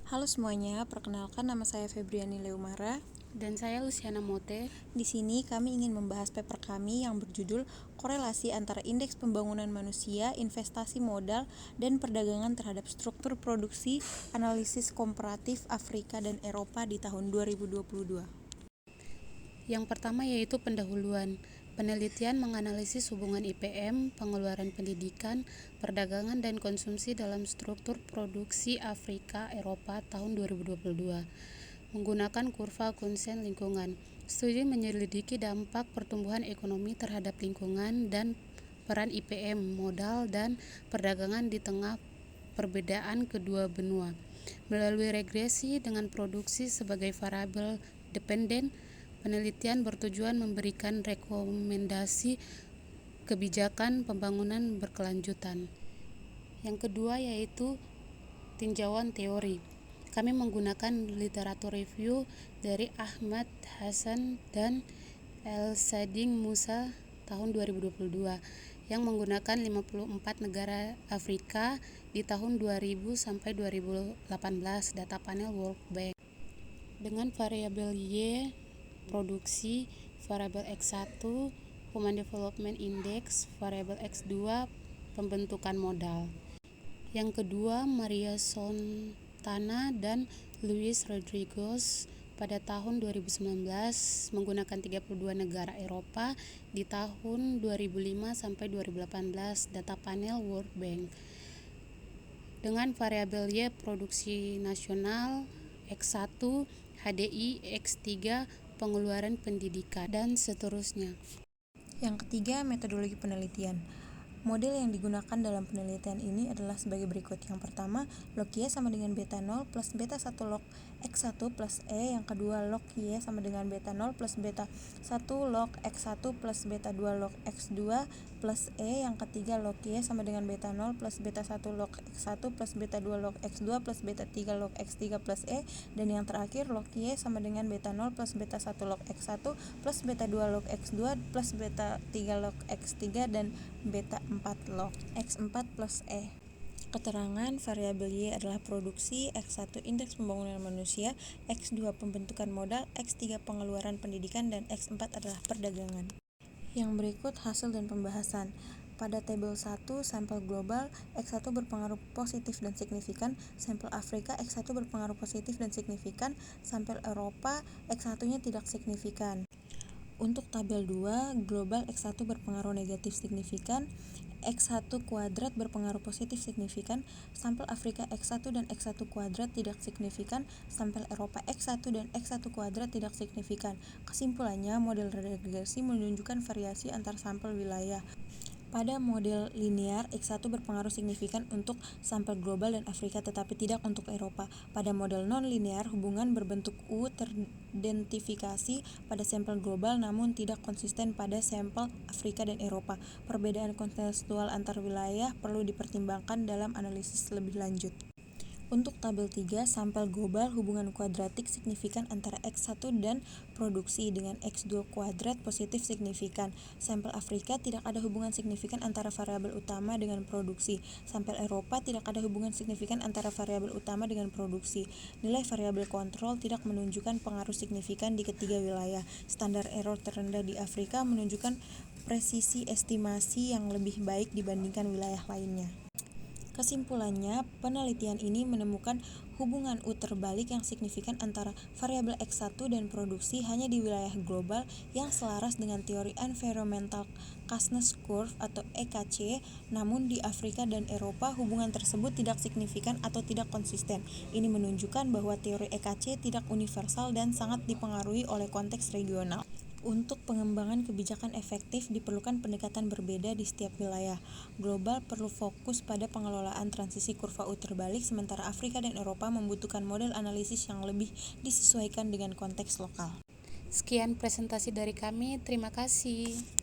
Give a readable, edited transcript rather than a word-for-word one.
Halo semuanya, perkenalkan nama saya Febriani Leumara. Dan saya Luciana Mote. Di sini kami ingin membahas paper kami yang berjudul Korelasi antara Indeks Pembangunan Manusia, Investasi Modal, dan Perdagangan terhadap Struktur Produksi, Analisis Komparatif Afrika dan Eropa di tahun 2022. Yang pertama yaitu pendahuluan. Penelitian menganalisis hubungan IPM, pengeluaran pendidikan, perdagangan dan konsumsi dalam struktur produksi Afrika Eropa tahun 2022 menggunakan kurva konsen lingkungan. Studi menyelidiki dampak pertumbuhan ekonomi terhadap lingkungan dan peran IPM, modal, dan perdagangan di tengah perbedaan kedua benua. Melalui regresi dengan produksi sebagai variabel dependen, penelitian bertujuan memberikan rekomendasi kebijakan pembangunan berkelanjutan. Yang kedua yaitu tinjauan teori. Kami menggunakan literatur review dari Ahmad Hasan dan El-Sading Musa tahun 2022 yang menggunakan 54 negara Afrika di tahun 2000 sampai 2018 data panel World Bank. Dengan variabel Y, produksi, variabel X1, Human Development Index, variabel X2, pembentukan modal. Yang kedua, Maria Sontana dan Luis Rodriguez pada tahun 2019 menggunakan 32 negara Eropa di tahun 2005 sampai 2018 data panel World Bank. Dengan variabel Y, produksi nasional, X1, HDI, X3, pengeluaran pendidikan, dan seterusnya. Yang ketiga, metodologi penelitian. Model yang digunakan dalam penelitian ini adalah sebagai berikut. Yang pertama, log Y sama dengan beta 0 plus beta 1 log X1 plus E. Yang kedua, log Y sama dengan beta 0 plus beta 1 log X1 plus beta 2 log X2 plus E. Yang ketiga, log Y sama dengan beta 0 plus beta 1 log X1 plus beta 2 log X2 plus beta 3 log X3 plus E. Dan yang terakhir, log Y sama dengan beta 0 plus beta 1 log X1 plus beta 2 log X2 plus beta 3 log X3 dan beta 4 log X4 plus E. Keterangan variabel Y adalah produksi, X1 indeks pembangunan manusia, X2 pembentukan modal, X3 pengeluaran pendidikan, dan X4 adalah perdagangan. Yang berikut hasil dan pembahasan. Pada tabel 1, sampel global, X1 berpengaruh positif dan signifikan, sampel Afrika, X1 berpengaruh positif dan signifikan, sampel Eropa, X1-nya tidak signifikan. Untuk tabel 2, global X1 berpengaruh negatif signifikan, X1 kuadrat berpengaruh positif signifikan, sampel Afrika X1 dan X1 kuadrat tidak signifikan, sampel Eropa X1 dan X1 kuadrat tidak signifikan. Kesimpulannya, model regresi menunjukkan variasi antar sampel wilayah. Pada model linear, X1 berpengaruh signifikan untuk sampel global dan Afrika tetapi tidak untuk Eropa. Pada model non-linear, hubungan berbentuk U teridentifikasi pada sampel global namun tidak konsisten pada sampel Afrika dan Eropa. Perbedaan kontekstual antar wilayah perlu dipertimbangkan dalam analisis lebih lanjut. Untuk tabel 3, sampel global hubungan kuadratik signifikan antara X1 dan produksi dengan X2 kuadrat positif signifikan. Sampel Afrika tidak ada hubungan signifikan antara variabel utama dengan produksi. Sampel Eropa tidak ada hubungan signifikan antara variabel utama dengan produksi. Nilai variabel kontrol tidak menunjukkan pengaruh signifikan di ketiga wilayah. Standar error terendah di Afrika menunjukkan presisi estimasi yang lebih baik dibandingkan wilayah lainnya. Kesimpulannya, penelitian ini menemukan hubungan U terbalik yang signifikan antara variabel X1 dan produksi hanya di wilayah global yang selaras dengan teori Environmental Caithness Curve atau EKC, namun di Afrika dan Eropa hubungan tersebut tidak signifikan atau tidak konsisten. Ini menunjukkan bahwa teori EKC tidak universal dan sangat dipengaruhi oleh konteks regional. Untuk pengembangan kebijakan efektif diperlukan pendekatan berbeda di setiap wilayah. Global perlu fokus pada pengelolaan transisi kurva U terbalik, sementara Afrika dan Eropa membutuhkan model analisis yang lebih disesuaikan dengan konteks lokal. Sekian presentasi dari kami, terima kasih.